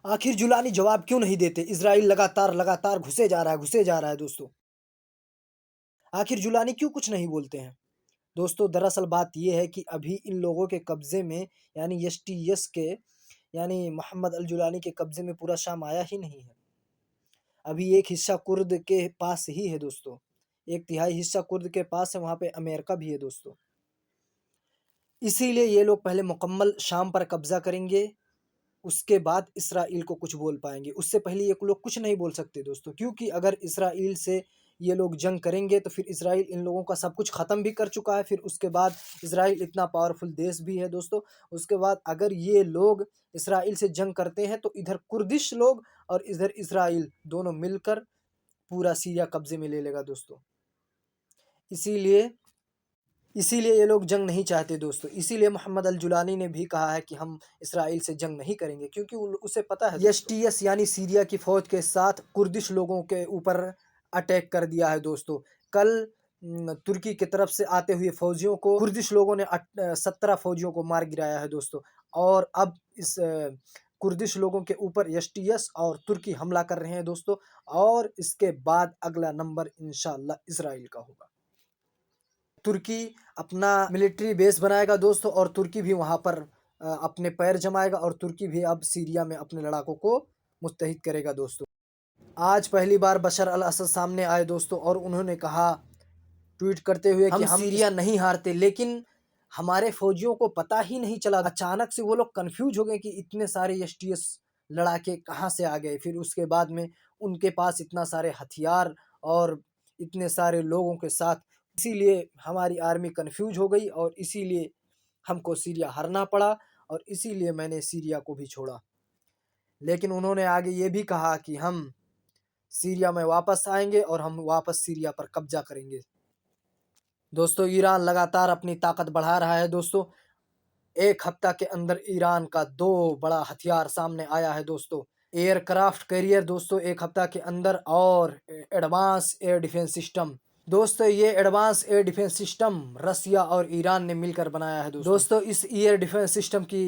आखिर जुलानी जवाब क्यों नहीं देते? इज़राइल लगातार घुसे जा रहा है दोस्तों। आखिर जुलानी क्यों कुछ नहीं बोलते हैं? दोस्तों दरअसल बात ये है कि अभी इन लोगों के कब्ज़े में यानी एसटीएस के यानी मोहम्मद अल जुलानी के कब्ज़े में पूरा शाम आया ही नहीं है। अभी एक हिस्सा कुर्द के पास ही है दोस्तों। 1/3 हिस्सा कुर्द के पास है, वहाँ पे अमेरिका भी है दोस्तों। इसीलिए ये लोग पहले मुकम्मल शाम पर कब्ज़ा करेंगे, उसके बाद इस्राइल को कुछ बोल पाएँगे। उससे पहले ये लोग कुछ नहीं बोल सकते दोस्तों, क्योंकि अगर इस्राइल से ये लोग जंग करेंगे तो फिर इस्राइल इन लोगों का सब कुछ ख़त्म भी कर चुका है। फिर उसके बाद इस्राइल इतना पावरफुल देश भी है दोस्तों। उसके बाद अगर ये लोग इस्राइल से जंग करते हैं तो इधर कुर्दिश लोग और इधर इस्राइल दोनों मिलकर पूरा सीरिया कब्ज़े में ले लेगा दोस्तों। इसीलिए इसीलिए ये लोग जंग नहीं चाहते दोस्तों। इसीलिए मोहम्मद अल जुलानी ने भी कहा है कि हम इसराइल से जंग नहीं करेंगे, क्योंकि उसे पता है एसटीएस यानी सीरिया की फ़ौज के साथ कुर्दिश लोगों के ऊपर अटैक कर दिया है दोस्तों। कल तुर्की की तरफ से आते हुए फ़ौजियों को कुर्दिश लोगों ने 17 फ़ौजियों को मार गिराया है दोस्तों। और अब इस कुर्दिश लोगों के ऊपर एसटीएस और तुर्की हमला कर रहे हैं दोस्तों। और इसके बाद अगला नंबर इंशाअल्लाह इज़राइल का होगा। तुर्की अपना मिलिट्री बेस बनाएगा दोस्तों, और तुर्की भी वहाँ पर अपने पैर जमाएगा, और तुर्की भी अब सीरिया में अपने लड़ाकों को मुत्तहिद करेगा दोस्तों। आज पहली बार बशर अल असद सामने आए दोस्तों, और उन्होंने कहा ट्वीट करते हुए कि हम सीरिया नहीं हारते, लेकिन हमारे फौजियों को पता ही नहीं चला। अचानक से वो लोग कंफ्यूज हो गए कि इतने सारे एसटीएस लड़ाके कहाँ से आ गए। फिर उसके बाद में उनके पास इतना सारे हथियार और इतने सारे लोगों के साथ, इसीलिए हमारी आर्मी कंफ्यूज हो गई और इसीलिए हमको सीरिया हारना पड़ा, और इसीलिए मैंने सीरिया को भी छोड़ा। लेकिन उन्होंने आगे ये भी कहा कि हम सीरिया में वापस आएंगे और हम वापस सीरिया पर कब्जा करेंगे। दोस्तों ईरान लगातार अपनी ताकत बढ़ा रहा है दोस्तों। एक हफ्ता के अंदर ईरान का 2 बड़ा हथियार सामने आया है दोस्तों। एयरक्राफ्ट कैरियर दोस्तों एक हफ्ता के अंदर, और एडवांस एयर डिफेंस सिस्टम। दोस्तों ये एडवांस एयर डिफेंस सिस्टम रसिया और ईरान ने मिलकर बनाया है दोस्तों। इस एयर डिफेंस सिस्टम की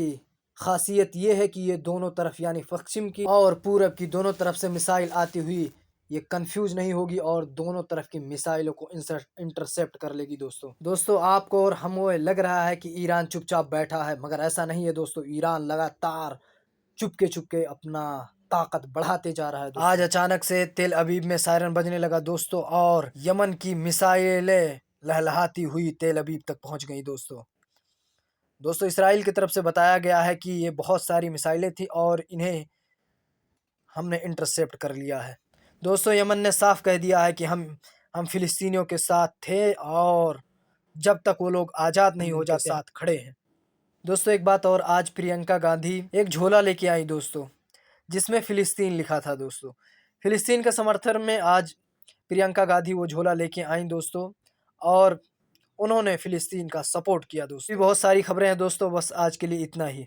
खासियत ये है कि ये दोनों तरफ यानी पश्चिम की और पूरब की दोनों तरफ से मिसाइल आती हुई ये कंफ्यूज नहीं होगी और दोनों तरफ की मिसाइलों को इंटरसेप्ट कर लेगी दोस्तों आपको और हमें लग रहा है कि ईरान चुपचाप बैठा है, मगर ऐसा नहीं है दोस्तों। ईरान लगातार चुपके अपना ताकत बढ़ाते जा रहा है दोस्तों। आज अचानक से तेल अवीव में सायरन बजने लगा दोस्तों, और यमन की मिसाइलें लहलहाती हुई तेल अवीव तक पहुंच गई दोस्तों इसराइल की तरफ से बताया गया है कि ये बहुत सारी मिसाइलें थी और इन्हें हमने इंटरसेप्ट कर लिया है। दोस्तों यमन ने साफ कह दिया है कि हम फिलिस्तीनियों के साथ थे, और जब तक वो लोग आज़ाद नहीं हो जाते साथ खड़े हैं। दोस्तों एक बात और, आज प्रियंका गांधी एक झोला लेके आई दोस्तों, जिसमें फिलिस्तीन लिखा था दोस्तों। फिलिस्तीन के समर्थन में आज प्रियंका गांधी वो झोला लेके आई दोस्तों, और उन्होंने फिलिस्तीन का सपोर्ट किया दोस्तों। बहुत सारी खबरें हैं दोस्तों, बस आज के लिए इतना ही।